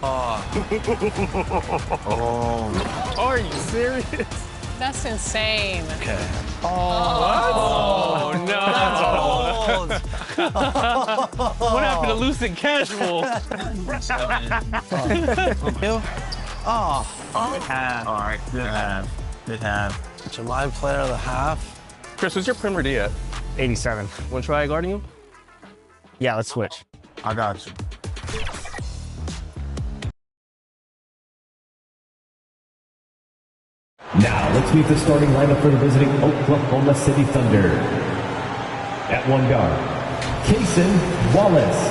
Oh. Are you serious? That's insane. Okay. Oh, no. What happened to Lucid Casual? Good half. All right, good half. Good half. July player of the half. Chris, what's your Premier D at? 87. Want to try guarding him? Yeah, let's switch. I got you. Now, let's meet the starting lineup for the visiting Oklahoma City Thunder. At one guard, Kayson Wallace.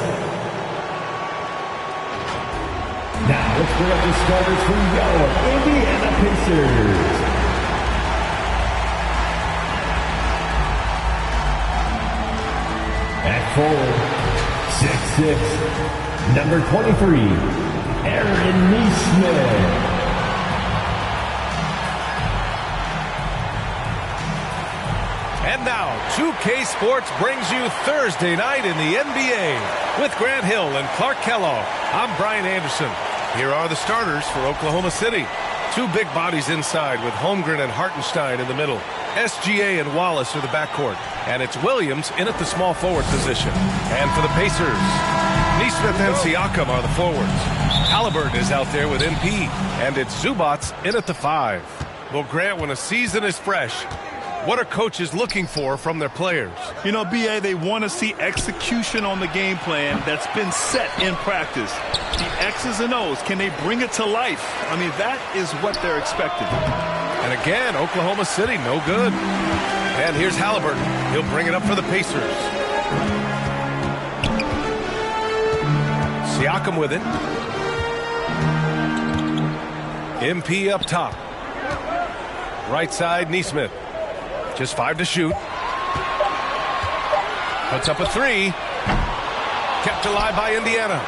Now, let's bring up the starters for your Indiana Pacers. At forward, 6'6", number 23, Aaron Nesmith. And now, 2K Sports brings you Thursday night in the NBA. With Grant Hill and Clark Kellogg, I'm Brian Anderson. Here are the starters for Oklahoma City. Two big bodies inside with Holmgren and Hartenstein in the middle. SGA and Wallace are the backcourt. And it's Williams in at the small forward position. And for the Pacers, Nesmith and Siakam are the forwards. Halliburton is out there with MP. And it's Zubats in at the 5. Well, Grant, when a season is fresh, what are coaches looking for from their players? You know, BA, they want to see execution on the game plan that's been set in practice. The X's and O's, can they bring it to life? I mean, that is what they're expecting. And again, Oklahoma City, no good. And here's Halliburton. He'll bring it up for the Pacers. Siakam with it. MP up top. Right side, Nesmith. Just 5 to shoot. Puts up a 3. Kept alive by Indiana.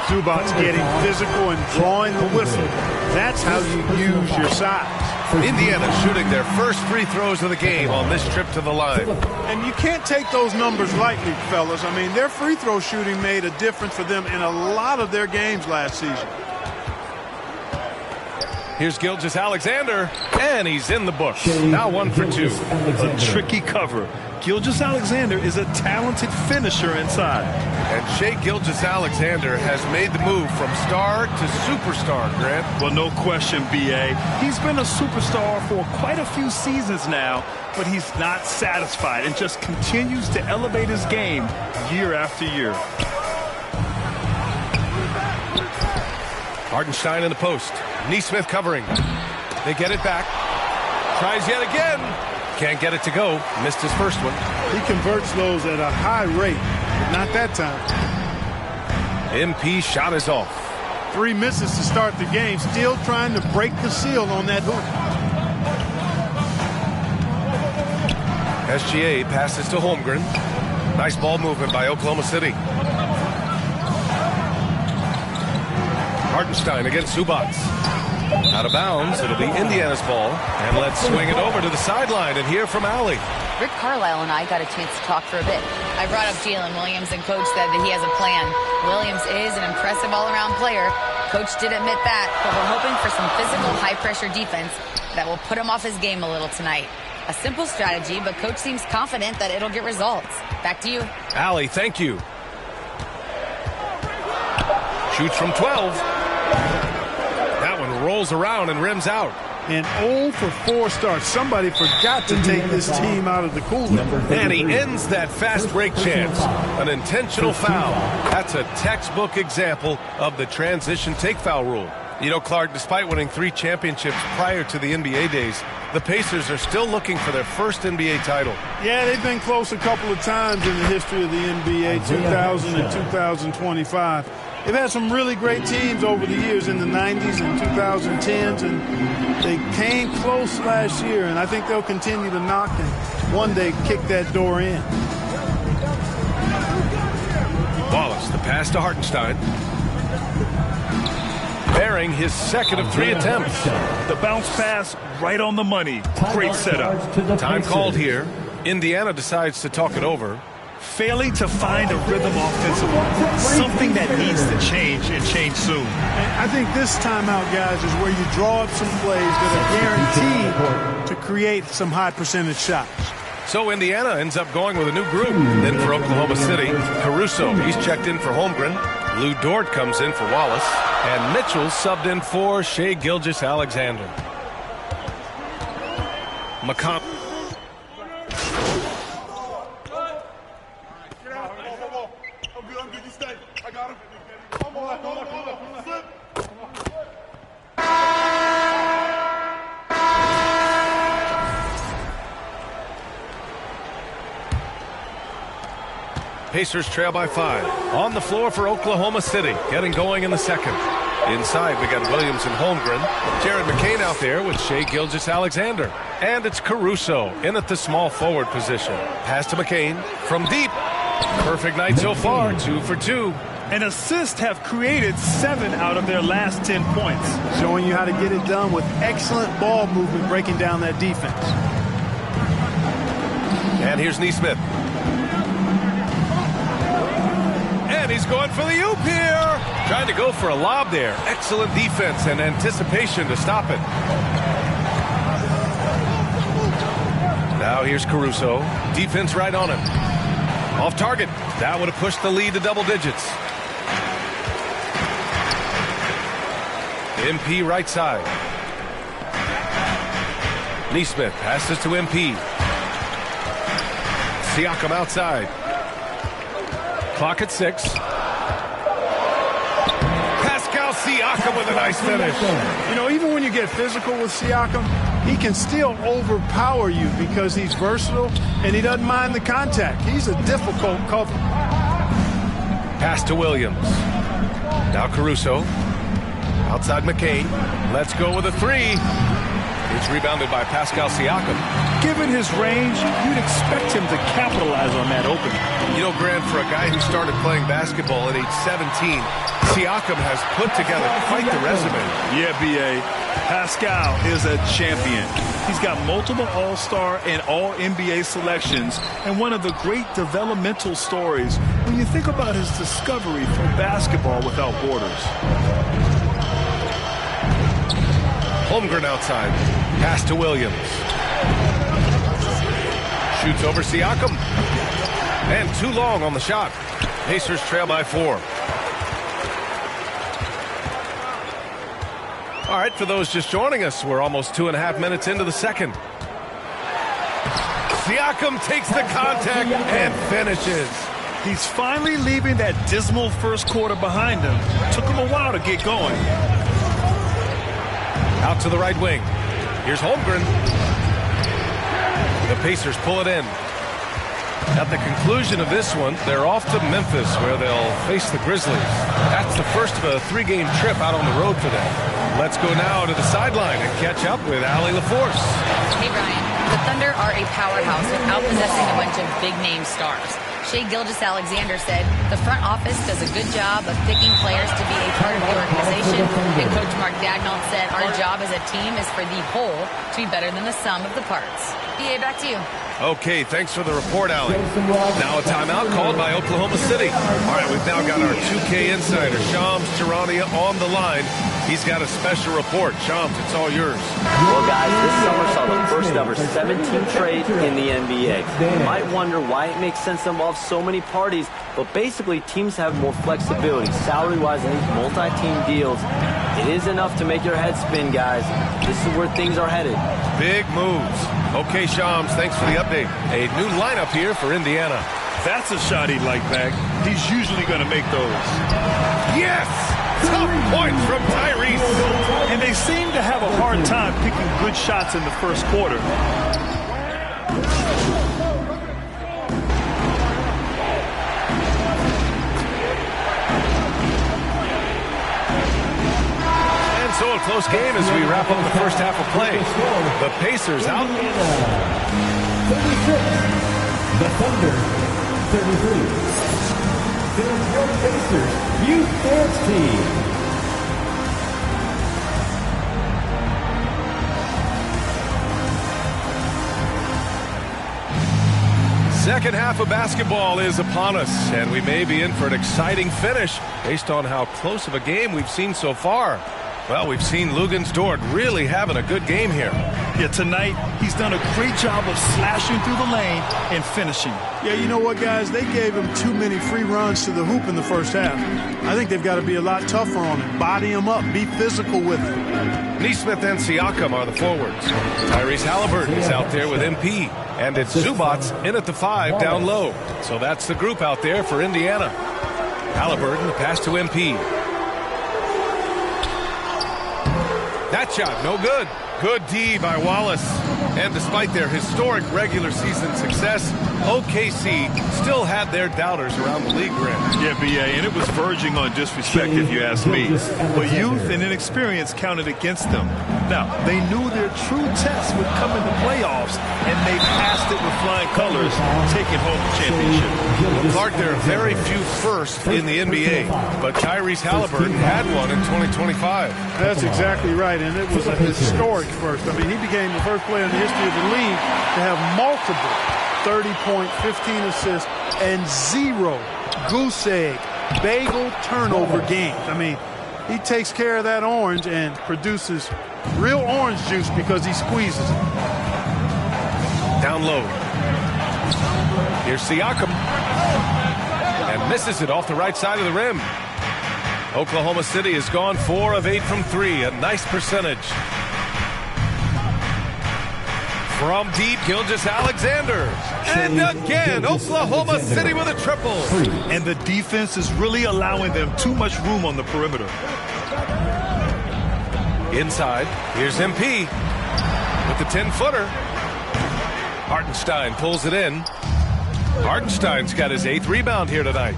Zubats getting physical and drawing the whistle. That's how you use your size. Indiana shooting their first free throws of the game on this trip to the line. And you can't take those numbers lightly, fellas. I mean, their free throw shooting made a difference for them in a lot of their games last season. Here's Gilgeous-Alexander, and he's in the books. Now 1 for 2. A tricky cover. Gilgeous-Alexander is a talented finisher inside. And Shai Gilgeous-Alexander has made the move from star to superstar, Grant. Well, no question, B.A. He's been a superstar for quite a few seasons now, but he's not satisfied and just continues to elevate his game year after year. Hartenstein in the post. Nesmith covering. They get it back. Tries yet again. Can't get it to go. Missed his first one. He converts those at a high rate, but not that time. MP shot is off. 3 misses to start the game, still trying to break the seal on that hoop. SGA passes to Holmgren. Nice ball movement by Oklahoma City. Hartenstein against Zubats. Out of bounds, it'll be Indiana's ball. And let's swing it over to the sideline and hear from Allie. Rick Carlisle and I got a chance to talk for a bit. I brought up Jalen Williams, and Coach said that he has a plan. Williams is an impressive all-around player. Coach did admit that, but we're hoping for some physical, high-pressure defense that will put him off his game a little tonight. A simple strategy, but Coach seems confident that it'll get results. Back to you. Allie, thank you. Shoots from 12. That one rolls around and rims out. And 0 for 4 starts. Somebody forgot to take this team out of the cooler. And he ends that fast break chance. An intentional foul. That's a textbook example of the transition take foul rule. You know, Clark, despite winning 3 championships prior to the NBA days, the Pacers are still looking for their first NBA title. Yeah, they've been close a couple of times in the history of the NBA, 2000 and 2025. They've had some really great teams over the years in the 90s and 2010s, and they came close last year, and I think they'll continue to knock and one day kick that door in. Wallace, the pass to Hartenstein. Bearing his second of 3 attempts. The bounce pass right on the money. Great setup. Time called here. Indiana decides to talk it over. failing to find a rhythm offensively. Something that needs to change and change soon. And I think this timeout, guys, is where you draw up some plays that are guaranteed to create some high percentage shots. So Indiana ends up going with a new group. Then for Oklahoma City, Caruso, he's checked in for Holmgren. Lou Dort comes in for Wallace. And Mitchell subbed in for Shai Gilgeous-Alexander. McConnell. Pacers trail by 5. On the floor for Oklahoma City, getting going in the second. Inside, we got Williams and Holmgren. Jared McCain out there with Shai Gilgeous-Alexander. And it's Caruso in at the small forward position. Pass to McCain from deep. Perfect night so far, 2 for 2. And assists have created 7 out of their last 10 points. Showing you how to get it done with excellent ball movement, breaking down that defense. And here's Nesmith. And he's going for the oop here. Trying to go for a lob there. Excellent defense and anticipation to stop it. Now here's Caruso. Defense right on him. Off target. That would have pushed the lead to double digits. MP right side. Nesmith passes to MP. Siakam outside. Clock at 6. Pascal Siakam with a nice finish. You know, even when you get physical with Siakam, he can still overpower you because he's versatile and he doesn't mind the contact. He's a difficult cover. Pass to Williams. Now Caruso. Outside McCain. Let's go with a 3. It's rebounded by Pascal Siakam. Given his range, you'd expect him to capitalize on that opening. You know, Grant, for a guy who started playing basketball at age 17, Siakam has put together quite the resume. Yeah, B.A. Pascal is a champion. He's got multiple All-Star and All-NBA selections, and one of the great developmental stories when you think about his discovery for basketball without borders. Holmgren outside. Pass to Williams. Shoots over Siakam. And too long on the shot. Pacers trail by 4. All right, for those just joining us, we're almost 2.5 minutes into the second. Siakam takes the contact and finishes. He's finally leaving that dismal first quarter behind him. Took him a while to get going. Out to the right wing. Here's Holmgren. The Pacers pull it in. At the conclusion of this one, they're off to Memphis, where they'll face the Grizzlies. That's the first of a 3-game trip out on the road for them. Let's go now to the sideline and catch up with Allie LaForce. Hey, Brian. The Thunder are a powerhouse without possessing a bunch of big-name stars. Shai Gilgeous-Alexander said the front office does a good job of picking players to be a part of the organization. And Coach Mark Daigneault said our job as a team is for the whole to be better than the sum of the parts. BA, back to you. Okay, thanks for the report, Allie. Now a timeout called by Oklahoma City. All right, we've now got our 2K insider, Shams Charania, on the line. He's got a special report. Shams, it's all yours. Well, guys, this summer saw the first ever 17 trade in the NBA. You might wonder why it makes sense to involve so many parties, but basically teams have more flexibility salary-wise in these multi-team deals. It is enough to make your head spin, guys. This is where things are headed. Big moves. Okay, Shams, thanks for the update. A new lineup here for Indiana. That's a shot he'd like back. He's usually going to make those. Yes! Tough point from Tyrese. And they seem to have a hard time picking good shots in the first quarter. So a close game as we wrap up the first half of play. The Pacers out. 36. The Thunder, 33. Philadelphia Pacers Youth Dance Team. Second half of basketball is upon us, and we may be in for an exciting finish based on how close of a game we've seen so far. Well, we've seen Lugansdort really having a good game here. Yeah, tonight he's done a great job of slashing through the lane and finishing. Yeah, you know what, guys? They gave him too many free runs to the hoop in the first half. I think they've got to be a lot tougher on him. Body him up. Be physical with him. Nesmith and Siakam are the forwards. Tyrese Halliburton is out there with MP. And it's Zubats in at the 5 down low. So that's the group out there for Indiana. Halliburton, the pass to MP. That shot, no good. Good D by Wallace. And despite their historic regular season success, OKC still had their doubters around the league rim. Yeah, BA, and it was verging on disrespect if you ask me. But youth and inexperience counted against them. Now, they knew their true test would come in the playoffs, and they passed it with flying colors, taking home the championship. Well, Clark, there are very few firsts in the NBA, but Tyrese Halliburton had one in 2025. That's exactly right, and it was a historic first. I mean, he became the first player in the history of the league to have multiple 30-point, 15-assist, and 0 goose egg, bagel turnover games. I mean, he takes care of that orange and produces real orange juice because he squeezes it. Down low. Here's Siakam. And misses it off the right side of the rim. Oklahoma City has gone 4 of 8 from 3, a nice percentage. From deep, Gilgeous-Alexander. And again, Oklahoma City with a triple. And the defense is really allowing them too much room on the perimeter. Inside, here's MP with the 10-footer. Hartenstein pulls it in. Hartenstein's got his 8th rebound here tonight.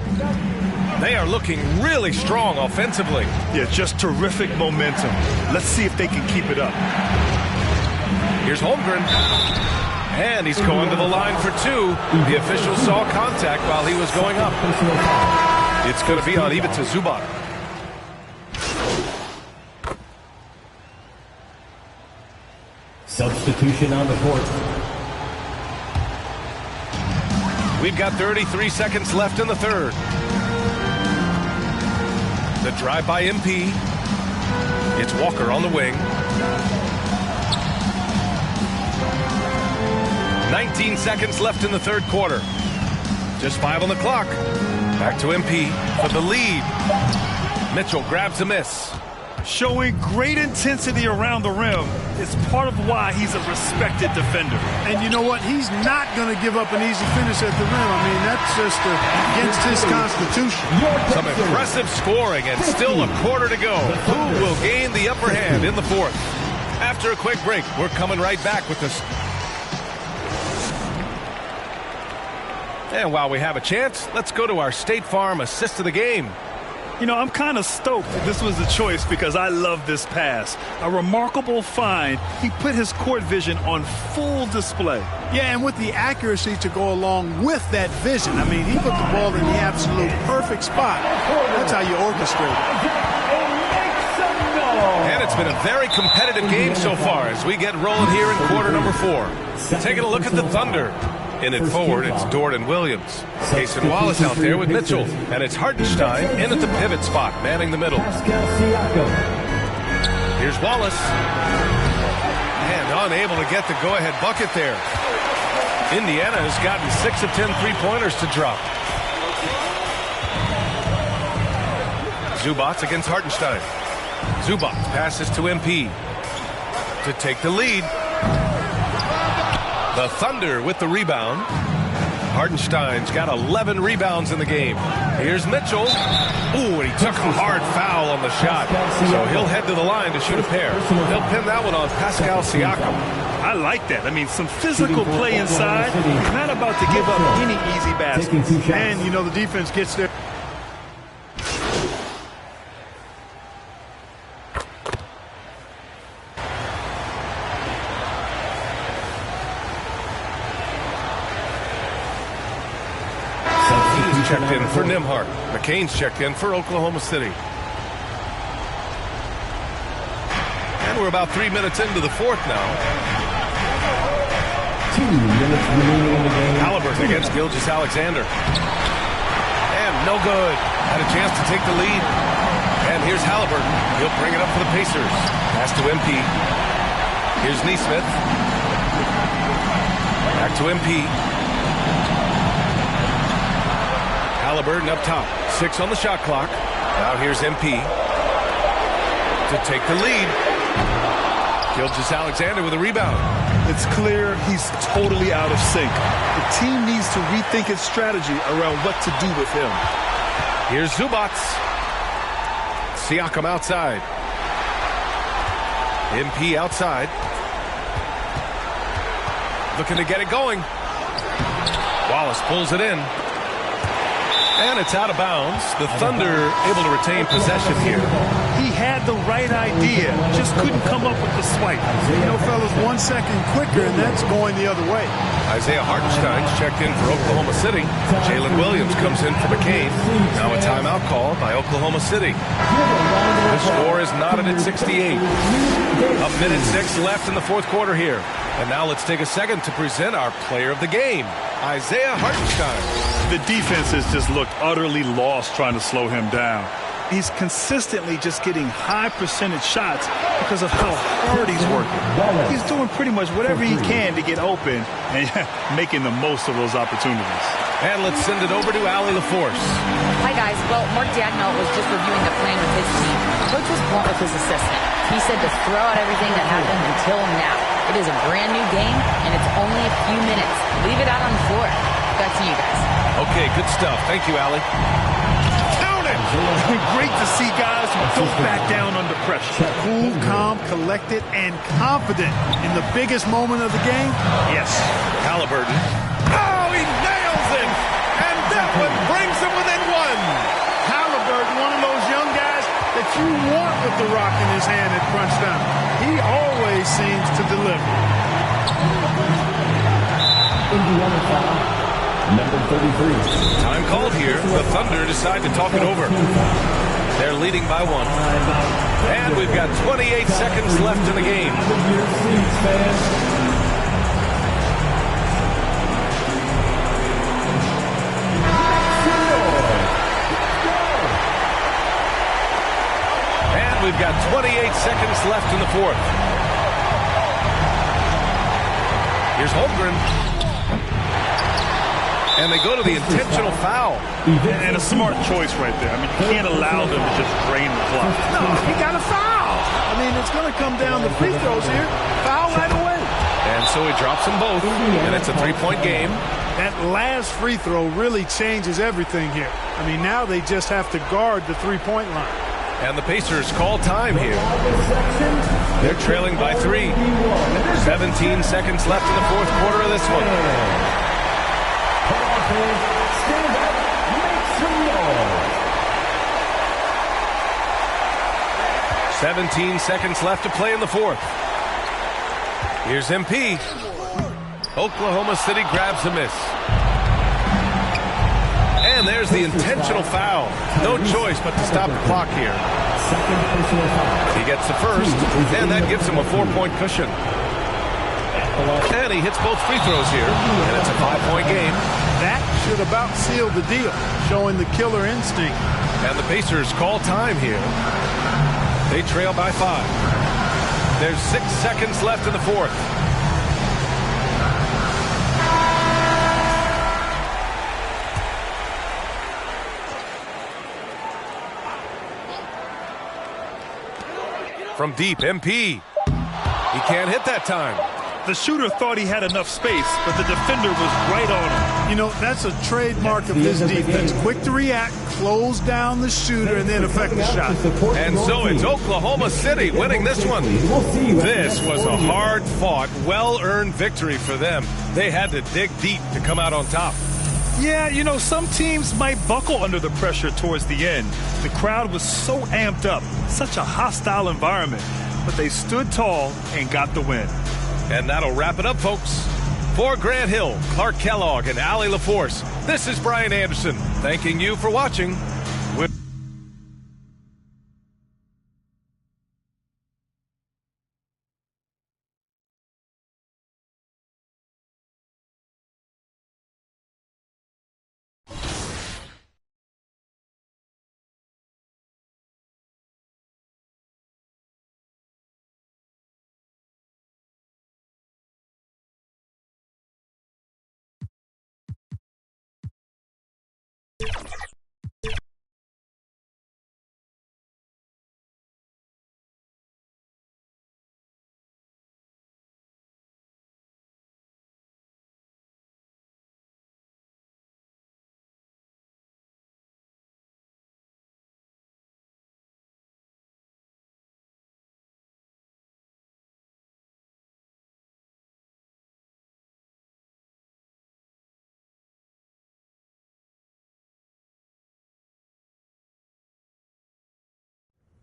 They are looking really strong offensively. Yeah, just terrific momentum. Let's see if they can keep it up. Here's Holmgren. And he's going to the line for 2. The official saw contact while he was going up. It's going to be on Ivica Zubac. Substitution on the court. We've got 33 seconds left in the third. The drive by MP. It's Walker on the wing. 19 seconds left in the third quarter. Just 5 on the clock. Back to MP for the lead. Mitchell grabs a miss. Showing great intensity around the rim is part of why he's a respected defender. And you know what? He's not going to give up an easy finish at the rim. I mean, that's just against his constitution. Some impressive scoring and still a quarter to go. Who will gain the upper hand in the fourth? After a quick break, we're coming right back with this. And while we have a chance, let's go to our State Farm assist of the game. You know, I'm kind of stoked that this was a choice because I love this pass. A remarkable find. He put his court vision on full display. Yeah, and with the accuracy to go along with that vision. I mean, he put the ball in the absolute perfect spot. That's how you orchestrate it. And it's been a very competitive game so far as we get rolling here in quarter number 4. Taking a look at the Thunder. In it forward, it's Dort and Williams. Cason Wallace out there with Mitchell. And it's Hartenstein in at the pivot spot, manning the middle. Here's Wallace. And unable to get the go-ahead bucket there. Indiana has gotten 6 of 10 three-pointers to drop. Zubac against Hartenstein. Zubac passes to MP to take the lead. The Thunder with the rebound. Hartenstein's got 11 rebounds in the game. Here's Mitchell. Ooh, and he took a hard foul on the shot. So he'll head to the line to shoot a pair. He'll pin that one on Pascal Siakam. I like that. I mean, some physical play inside. He's not about to give up any easy baskets. And, you know, the defense gets there. Checked in for Nimhart. McCain's checked in for Oklahoma City. And we're about 3 minutes into the fourth now. 2 minutes remaining in the game. Halliburton Working against Gilgeous-Alexander. And no good. Had a chance to take the lead. And here's Halliburton. He'll bring it up for the Pacers. Pass to MP. Here's Neesmith. Back to MP. Halliburton up top. 6 on the shot clock. Now here's MP to take the lead. Gilgeous-Alexander with a rebound. It's clear he's totally out of sync. The team needs to rethink its strategy around what to do with him. Here's Zubac. Siakam outside. MP outside. Looking to get it going. Wallace pulls it in. And it's out of bounds. The Thunder able to retain possession here. He had the right idea, just couldn't come up with the swipe. You know, fellas, 1 second quicker, and that's going the other way. Isaiah Hartenstein's checked in for Oklahoma City. Jalen Williams comes in for McCain. Now a timeout called by Oklahoma City. The score is knotted at 68. A minute 6 left in the fourth quarter here. And now let's take a second to present our player of the game, Isaiah Hartenstein. The defenses just looked utterly lost trying to slow him down. He's consistently just getting high percentage shots because of how hard he's working. He's doing pretty much whatever he can to get open and making the most of those opportunities. And let's send it over to Allie LaForce. Hi, guys. Well, Mark Dagnall was just reviewing the plan with his team. Coach was blunt with his assistant. He said to throw out everything that happened until now. It is a brand new game, and it's only a few minutes. Leave it out on the floor. Back to you guys. Okay, good stuff. Thank you, Allie. Count it! Great to see guys who don't back down under pressure. Cool, calm, collected, and confident in the biggest moment of the game. Yes. Halliburton. Oh, he nails it! And that one brings him within one. Halliburton, one of those young guys that you want with the rock in his hand at crunch time. He always seems to deliver. Indiana foul, number 33. Time called here. The Thunder decide to talk it over. They're leading by 1. And we've got 28 seconds left in the game. And we've got 28 seconds left in the fourth. Here's Holmgren. And they go to the intentional foul. And a smart choice right there. I mean, you can't allow them to just drain the clock. No, he got a foul. I mean, it's going to come down to free throws here. Foul right away. And so he drops them both. And it's a 3-point game. That last free throw really changes everything here. I mean, now they just have to guard the three-point line. And the Pacers call time here. They're trailing by 3. 17 seconds left in the fourth quarter of this one. 17 seconds left to play in the fourth. Here's MP. Oklahoma City grabs a miss. And there's the intentional foul. No choice but to stop the clock here. He gets the first, and that gives him a 4-point cushion. And he hits both free throws here, and it's a 5-point game. That should about seal the deal, showing the killer instinct. And the Pacers call time here. They trail by 5. There's 6 seconds left in the fourth. From deep, MP. He can't hit that time. The shooter thought he had enough space, but the defender was right on him. You know, that's a trademark of his defense. Quick to react, close down the shooter, and then affect the shot. And so it's Oklahoma City winning this one. This was a hard-fought, well-earned victory for them. They had to dig deep to come out on top. Yeah, you know, some teams might buckle under the pressure towards the end. The crowd was so amped up, such a hostile environment, but they stood tall and got the win. And that'll wrap it up, folks. For Grant Hill, Clark Kellogg, and Allie LaForce, this is Brian Anderson, thanking you for watching.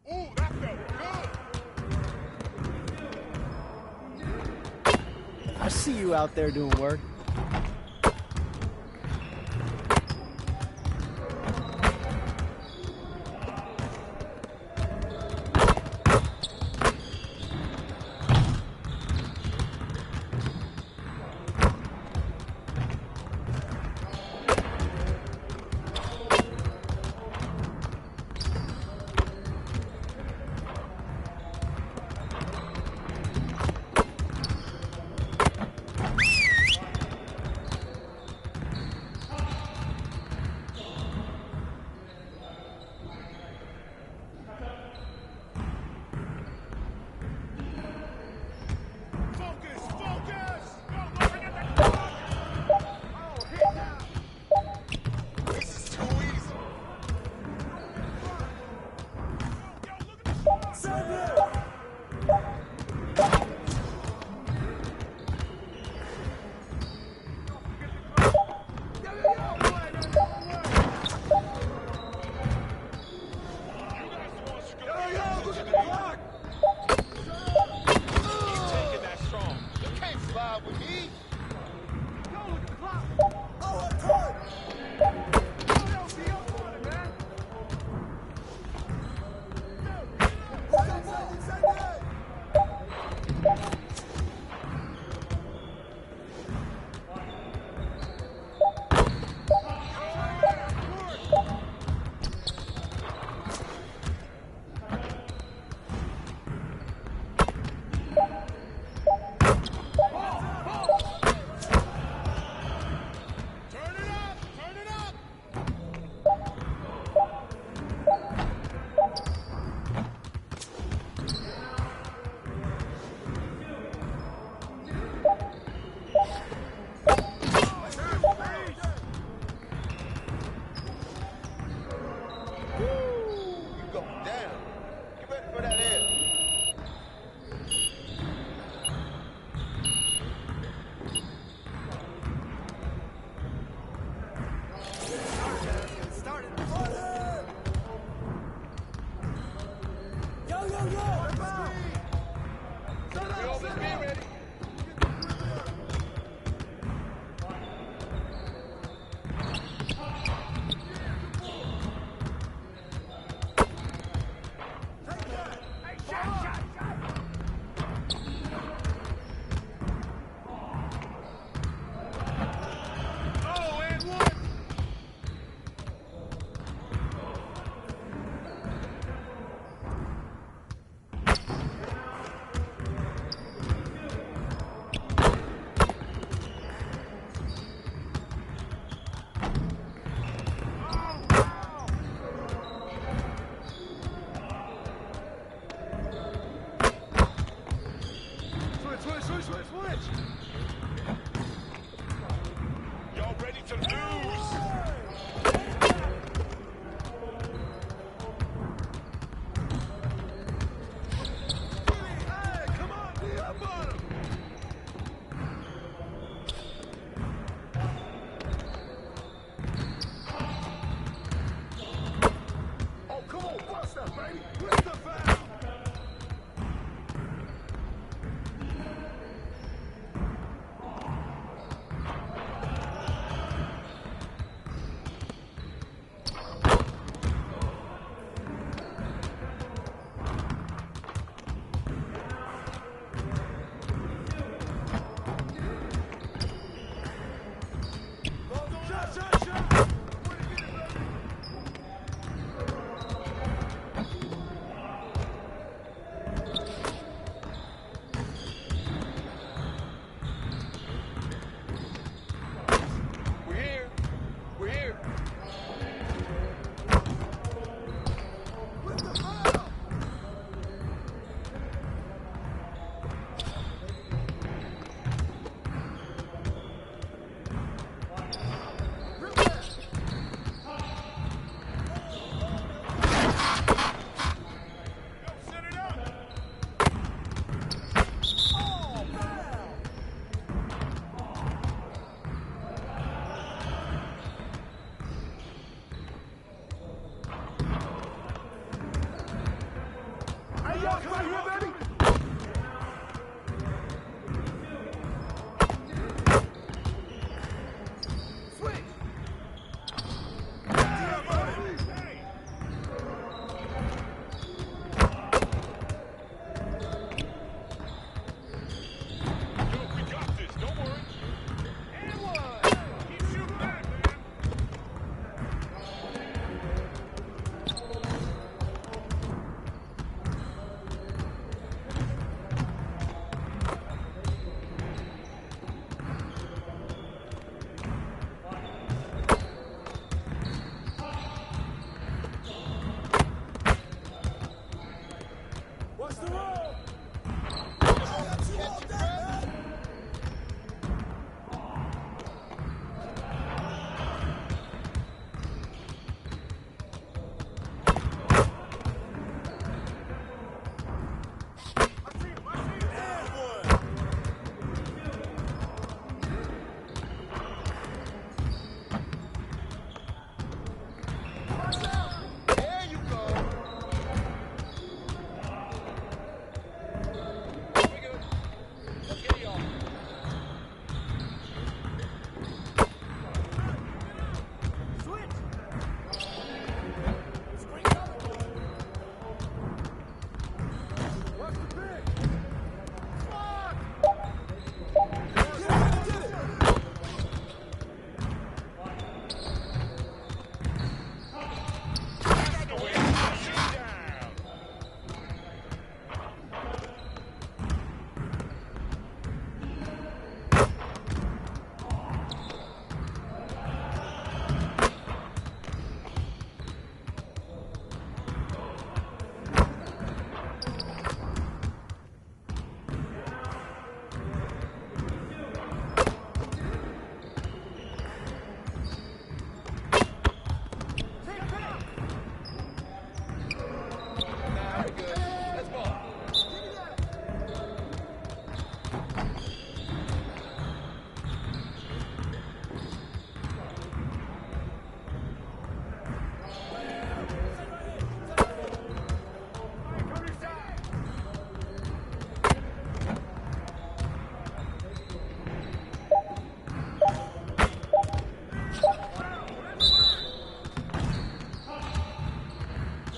I see you out there doing work.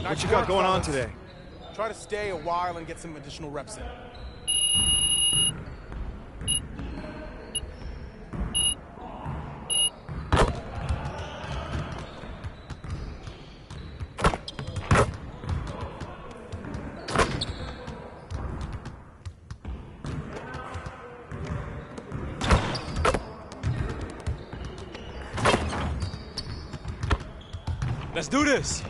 What you got going on today? Try to stay a while and get some additional reps in. Let's do this.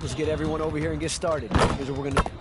Let's get everyone over here and get started. Here's what we're gonna do.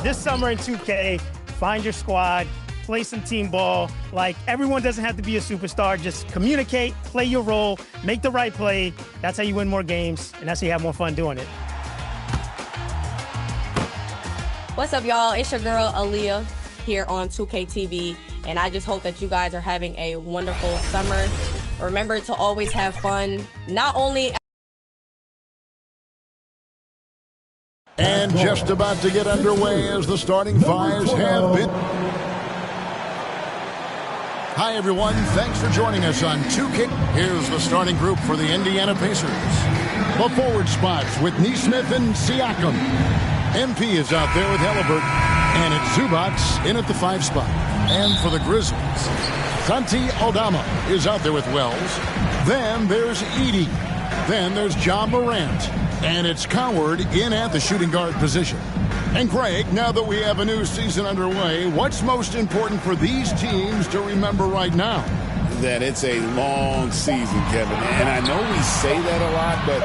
This summer in 2K, find your squad, play some team ball. Like, everyone doesn't have to be a superstar. Just communicate, play your role, make the right play. That's how you win more games, and that's how you have more fun doing it. What's up, y'all? It's your girl, Aaliyah, here on 2K TV, and I just hope that you guys are having a wonderful summer. Remember to always have fun, not only... And just about to get underway as the starting fives have been. Hi, everyone. Thanks for joining us on 2K. Here's the starting group for the Indiana Pacers. The forward spots with Neesmith and Siakam. MP is out there with Halliburton. And it's Zubac in at the 5 spot. And for the Grizzlies, Santi Aldama is out there with Wells. Then there's Edey. Then there's John Morant. And it's Coward in at the shooting guard position. And Greg, now that we have a new season underway, what's most important for these teams to remember right now? That it's a long season, Kevin. And I know we say that a lot, but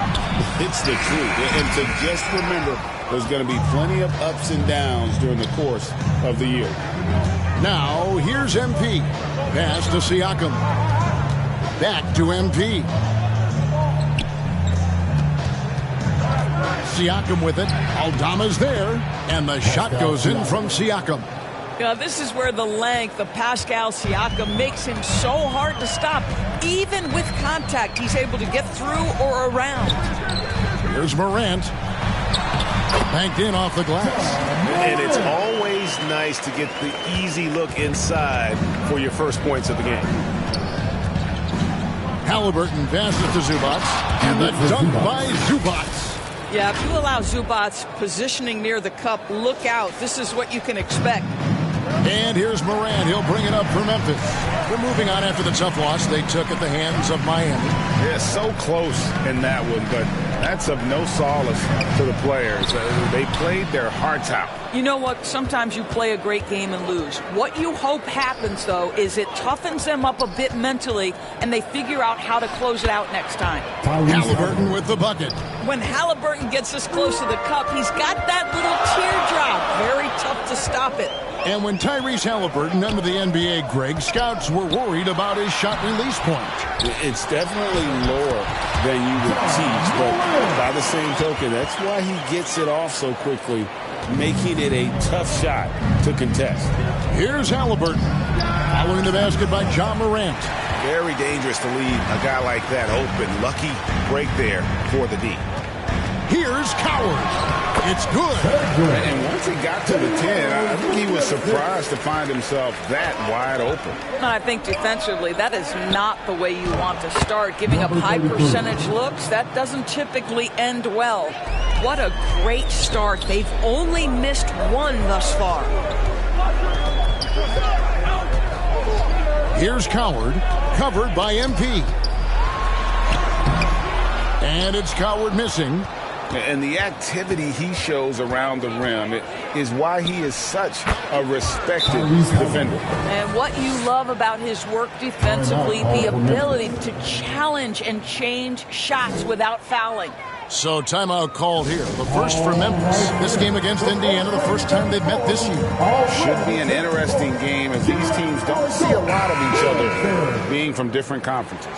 it's the truth. And to just remember, there's going to be plenty of ups and downs during the course of the year. Now, here's MP. Pass to Siakam. Back to MP. Siakam with it. Aldama's there. And the shot goes in from Siakam. You know, this is where the length of Pascal Siakam makes him so hard to stop. Even with contact, he's able to get through or around. Here's Morant. Banked in off the glass. And it's always nice to get the easy look inside for your first points of the game. Halliburton passes to Zubac. And the dunk by Zubac. Yeah, if you allow Zubac positioning near the cup, look out. This is what you can expect. And here's Morant. He'll bring it up for Memphis. They're moving on after the tough loss they took at the hands of Miami. Yeah, so close in that one, but that's of no solace to the players. They played their hearts out. You know what? Sometimes you play a great game and lose. What you hope happens, though, is it toughens them up a bit mentally, and they figure out how to close it out next time. Halliburton with the bucket. When Halliburton gets this close to the cup, he's got that little teardrop. Very tough to stop it. And when Tyrese Halliburton entered the NBA, Greg, scouts were worried about his shot release point. It's definitely lower than you would teach, but by the same token, that's why he gets it off so quickly, making it a tough shot to contest. Here's Halliburton. Following the basket by John Morant. Very dangerous to leave a guy like that open. Lucky break there for the D. Here's Coward. It's good. And once he got to the 10, I think he was surprised to find himself that wide open. I think defensively, that is not the way you want to start. Giving up high percentage looks, that doesn't typically end well. What a great start. They've only missed one thus far. Here's Coward, covered by MP. And it's Coward missing. And the activity he shows around the rim is why he is such a respected defender. And what you love about his work defensively, the ability to challenge and change shots without fouling. So timeout called here. The first for Memphis. This game against Indiana, the first time they've met this year. Should be an interesting game as these teams don't see a lot of each other being from different conferences.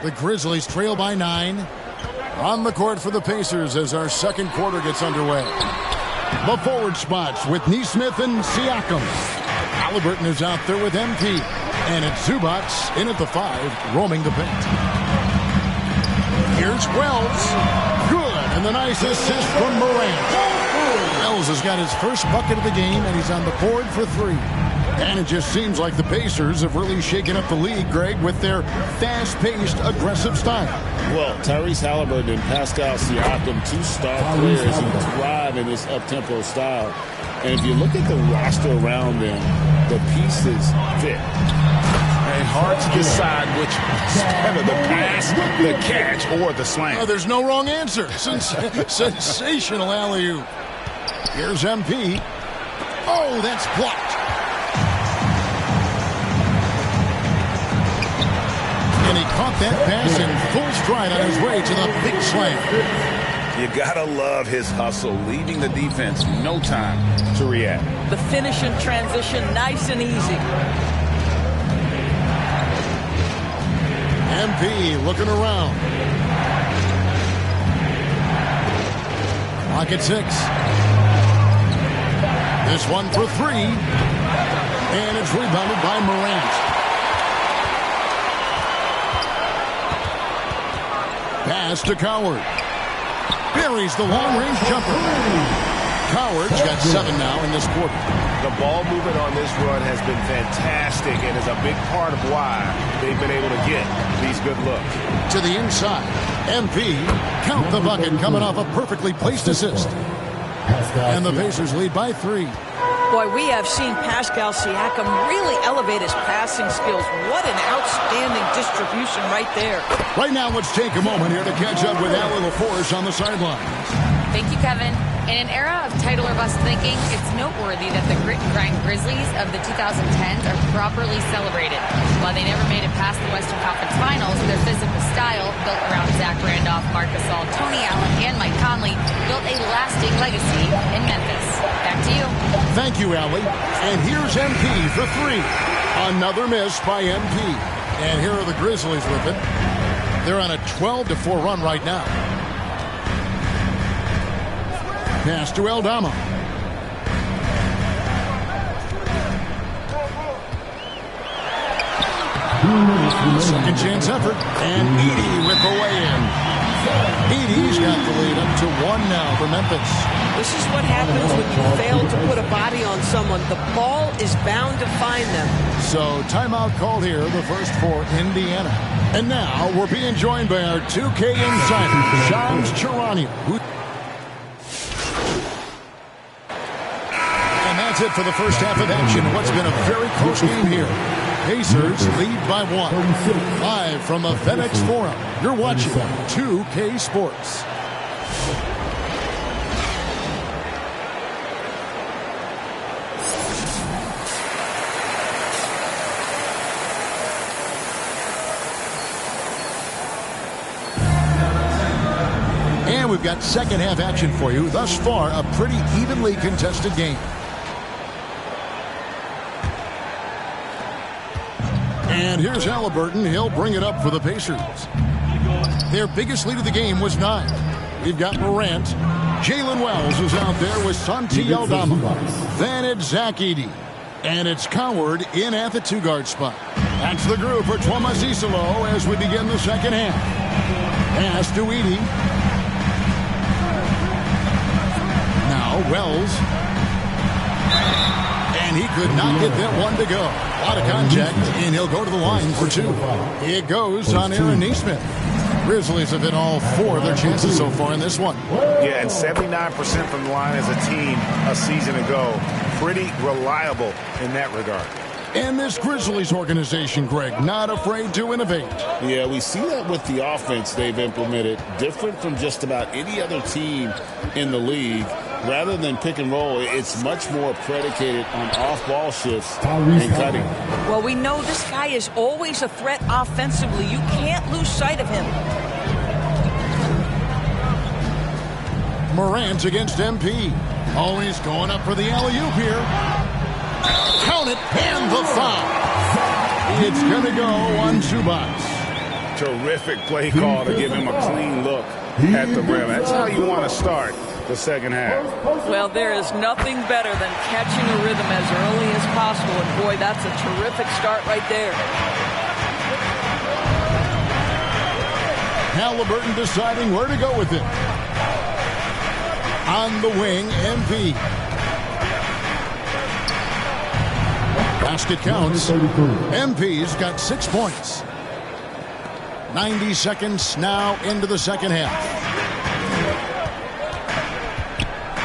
The Grizzlies trail by 9. On the court for the Pacers as our second quarter gets underway. The forward spots with Neesmith and Siakam. Halliburton is out there with MP. And it's Zubac in at the 5, roaming the paint. Here's Wells. Good. And the nice assist from Morant. Wells has got his first bucket of the game, and he's on the board for 3. And it just seems like the Pacers have really shaken up the league, Greg, with their fast-paced, aggressive style. Well, Tyrese Halliburton and Pascal Siakam, 2 star players who thrive in this up-tempo style. And if you look at the roster around them, the pieces fit. And hard to decide which is better, the pass, the catch, or the slam. Oh, there's no wrong answer. Sensational alley-oop. Here's MP. Oh, that's blocked. And he caught that pass in full stride on his way to the big slam. You gotta love his hustle, leaving the defense no time to react. The finish in transition, nice and easy. MP looking around. Clock at 6. This one for 3. And it's rebounded by Morant. Pass to Coward. Buries the long-range jumper. Coward's got 7 now in this quarter. The ball movement on this run has been fantastic and is a big part of why they've been able to get these good looks. To the inside. MP, count the bucket, coming off a perfectly placed assist. And the Pacers lead by 3. Boy, we have seen Pascal Siakam really elevate his passing skills. What an outstanding distribution right there. Right now, let's take a moment here to catch up with Allie LaForce on the sideline. Thank you, Kevin. In an era of title or bust thinking, it's noteworthy that the grit and grind Grizzlies of the 2010s are properly celebrated. While they never made it past the Western Conference Finals, their physical style, built around Zach Randolph, Marc Gasol, Tony Allen, and Mike Conley, built a lasting legacy in Memphis. Back to you. Thank you, Allie. And here's MP for 3. Another miss by MP. And here are the Grizzlies with it. They're on a 12-4 run right now. Pass to Aldama. Second chance effort. And Edey with the lay-in. Edey's got the lead up to 1 now for Memphis. This is what happens when you fail to put a body on someone. The ball is bound to find them. So timeout called here, the first for Indiana. And now we're being joined by our 2K insider, Shams Charania. And that's it for the first half of action. What's been a very close game here. Pacers lead by 1. Live from the FedEx Forum, you're watching 2K Sports. And we've got second half action for you. Thus far, a pretty evenly contested game. And here's Halliburton. He'll bring it up for the Pacers. Their biggest lead of the game was 9. We've got Morant. Jalen Wells is out there with Santi Aldama. Then it's Zach Edey. And it's Coward in at the 2-guard spot. That's the group for Thomas Isolo as we begin the second half. Pass to Edey. Now Wells. And he could not get that one to go. A lot of contact, and he'll go to the line for 2. It goes on Aaron Nesmith. Grizzlies have hit all 4 of their chances so far in this one. Yeah, and 79% from the line as a team a season ago. Pretty reliable in that regard. And this Grizzlies organization, Greg, not afraid to innovate. Yeah, we see that with the offense they've implemented. Different from just about any other team in the league. Rather than pick and roll, it's much more predicated on off-ball shifts and cutting. Well, we know this guy is always a threat offensively. You can't lose sight of him. Morant against MP. Always going up for the alley-oop here. Count it, and the foul. It's going to go on Zubac. Terrific play call to give him a clean look at the rim. That's how you want to start the second half. Well, there is nothing better than catching a rhythm as early as possible. And boy, that's a terrific start right there. Halliburton deciding where to go with it. On the wing, MP. Basket counts. MP's got 6 points. 90 seconds now into the second half.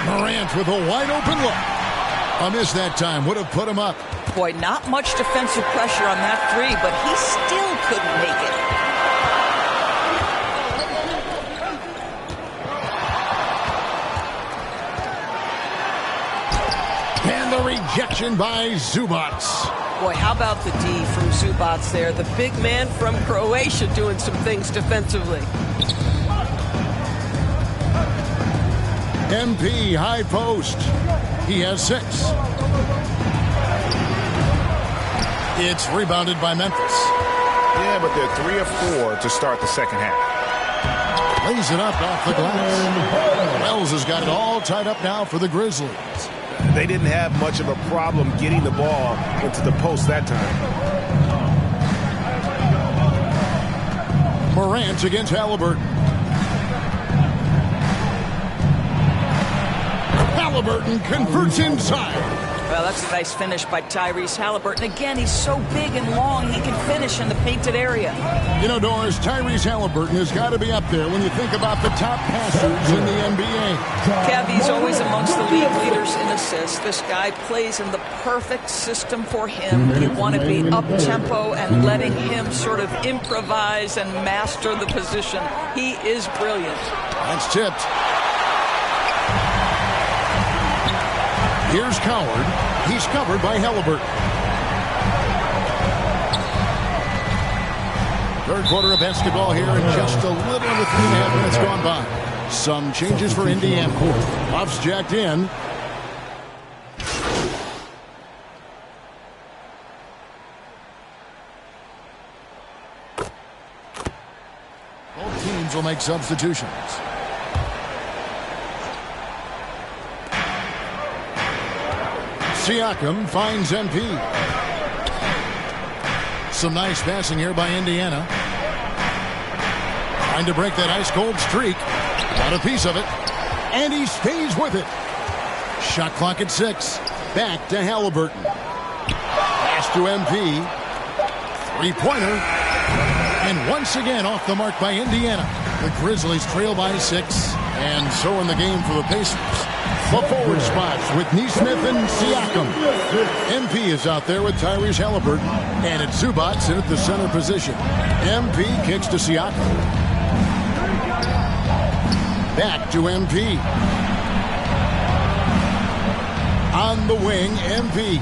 Morant with a wide open look. A miss that time would have put him up. Boy, not much defensive pressure on that three, but he still couldn't make it. And the rejection by Zubac. Boy, how about the D from Zubac there? The big man from Croatia doing some things defensively. MP high post. He has 6. It's rebounded by Memphis. Yeah, but they're 3 of 4 to start the second half. Lays it up off the glass. Wells has got it all tied up now for the Grizzlies. They didn't have much of a problem getting the ball into the post that time. Morant against Halliburton. Halliburton converts inside. Well, that's a nice finish by Tyrese Halliburton. Again, he's so big and long, he can finish in the painted area. You know, Doris, Tyrese Halliburton has got to be up there when you think about the top passers in the NBA. Kev, he's always amongst the league leaders in assists. This guy plays in the perfect system for him. You want to be up-tempo and letting him sort of improvise and master the position. He is brilliant. That's tipped. Here's Coward. He's covered by Halliburton. Third quarter of basketball here, and just a little under 3.5 minutes gone by. Some changes for Indiana. Buffs jacked in. Both teams will make substitutions. Siakam finds MP. Some nice passing here by Indiana. Trying to break that ice-cold streak. Got a piece of it. And he stays with it. Shot clock at 6. Back to Halliburton. Pass to MP. Three-pointer. And once again off the mark by Indiana. The Grizzlies trail by 6. And so in the game for the Pacers. The forward spots with Neesmith and Siakam. MP is out there with Tyrese Halliburton. And it's Zubac in at the center position. MP kicks to Siakam. Back to MP. On the wing, MP.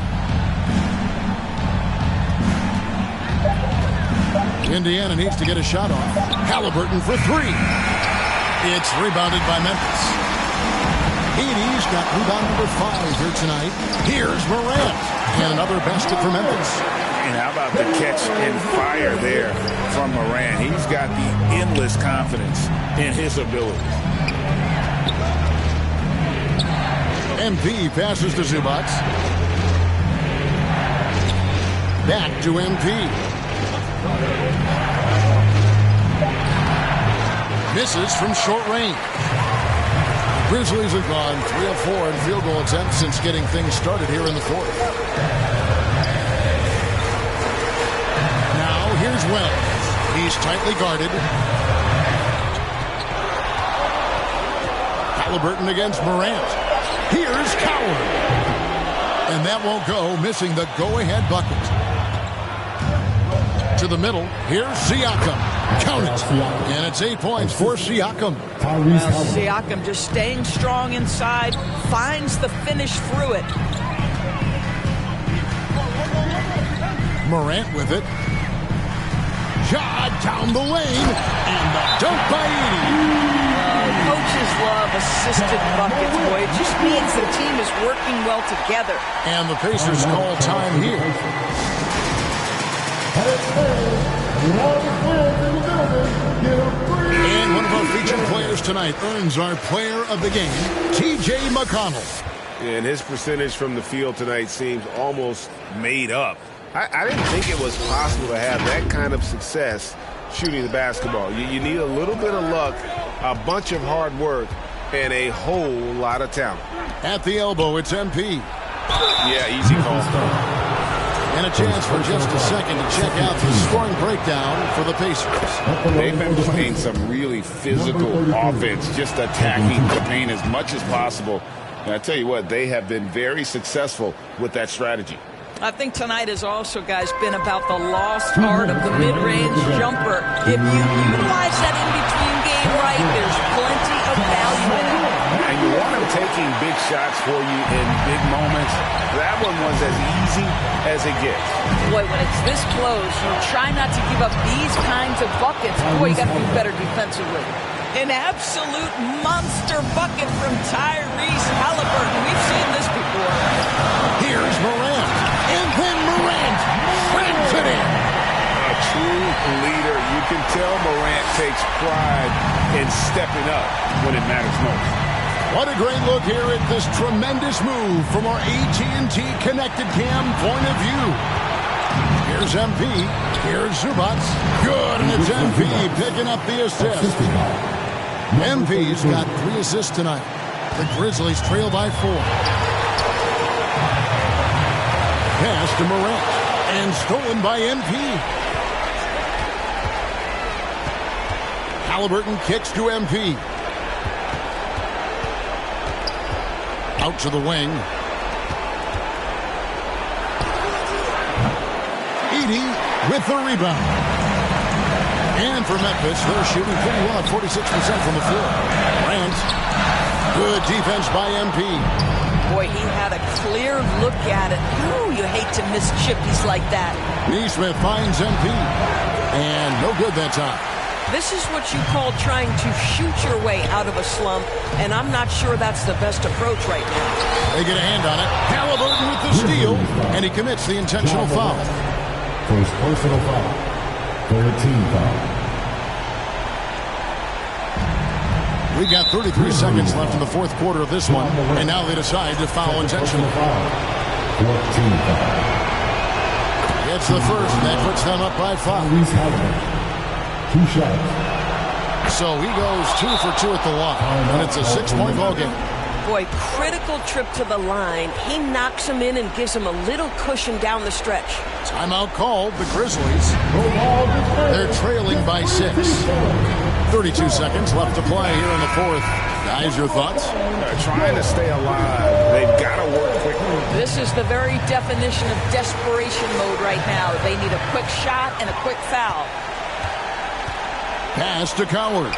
Indiana needs to get a shot off. Halliburton for 3. It's rebounded by Memphis. He's got rebound number 5 here tonight. Here's Morant. And another basket for Memphis. And how about the catch and fire there from Morant? He's got the endless confidence in his ability. MP passes to Zubac. Back to MP. Misses from short range. Grizzlies have gone 3 of 4 in field goal attempts since getting things started here in the fourth. Now here's Wells. He's tightly guarded. Halliburton against Morant. Here's Coward. And that won't go, missing the go-ahead bucket. To the middle. Here's Siakam. Count it. And it's 8 points for Siakam. Well, Siakam just staying strong inside, finds the finish through it. Morant with it. Ja down the lane. And the dunk by Edey. Coaches love assisted buckets, boy. It just means the team is working well together. And the Pacers call time here. And one of our featured players tonight earns our player of the game, T.J. McConnell. And his percentage from the field tonight seems almost made up. I didn't think it was possible to have that kind of success shooting the basketball. You need a little bit of luck, a bunch of hard work, and a whole lot of talent. At the elbow, it's MP. Yeah, easy call. And a chance for just a second to check out the scoring breakdown for the Pacers. They've been playing some really physical offense, just attacking the paint as much as possible. And I tell you what, they have been very successful with that strategy. I think tonight has also, guys, been about the lost art of the mid-range jumper. If you utilize that in-between game right, there's plenty of value in it. And you want him taking big shots for you in big moments. That one was as easy as it gets. Boy, when it's this close, you try not to give up these kinds of buckets. Boy, you got to do better defensively. An absolute monster bucket from Tyrese Halliburton. We've seen this before. Here's Morant. And then Morant slams it in. A true leader. You can tell Morant takes pride in stepping up when it matters most. What a great look here at this tremendous move from our AT&T Connected Cam point of view. Here's MP. Here's Zubac. Good, and it's MP picking up the assist. MP's got 3 assists tonight. The Grizzlies trail by 4. Pass to Morant. And stolen by MP. Halliburton kicks to MP. Out to the wing. Edey with the rebound. And for Memphis, they're shooting pretty well at 46% from the floor. Grant. Good defense by MP. Boy, he had a clear look at it. Ooh, you hate to miss chippies like that. Neesmith finds MP. And no good that time. This is what you call trying to shoot your way out of a slump, and I'm not sure that's the best approach right now. They get a hand on it. Halliburton with the steal, and he commits the intentional foul. First personal foul. Third team foul. We got 33 seconds left in the fourth quarter of this one, and now they decide to foul intentional. 14 foul. It's the first, and that puts them up by 5. 2 shots. So he goes 2 for 2 at the line, and it's a 6-point ball game. Boy, critical trip to the line. He knocks him in and gives him a little cushion down the stretch. Timeout called, the Grizzlies. They're trailing by 6. 32 seconds left to play here in the fourth. Guys, your thoughts? They're trying to stay alive. They've got to work quickly. This is the very definition of desperation mode right now. They need a quick shot and a quick foul. Pass to Coward.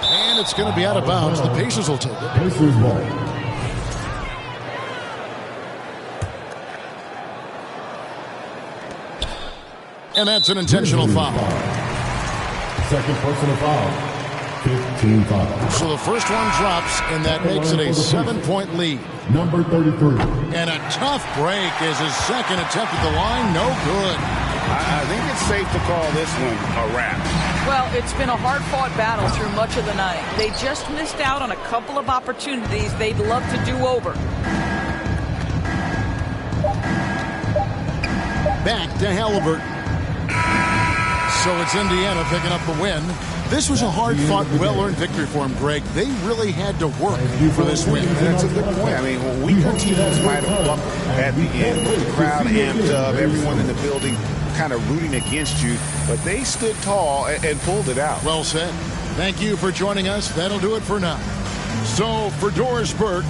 And it's going to be out of bounds. The Pacers will take it. Pacers ball. And that's an intentional foul. Second personal foul. 15 fouls. So the first one drops, and that makes it a 7-point lead. Number 33. And a tough break is his second attempt at the line. No good. I think it's safe to call this one a wrap. Well, it's been a hard-fought battle through much of the night. They just missed out on a couple of opportunities they'd love to do over. Back to Halliburton. So it's Indiana picking up the win. This was a hard-fought, well-earned victory for him, Greg. They really had to work for this win. That's a good point. I mean, weaker teams might have buckled at the end with the crowd amped up, everyone in the building kind of rooting against you, but they stood tall and pulled it out. Well said. Thank you for joining us. That'll do it for now. So for Doris Burke,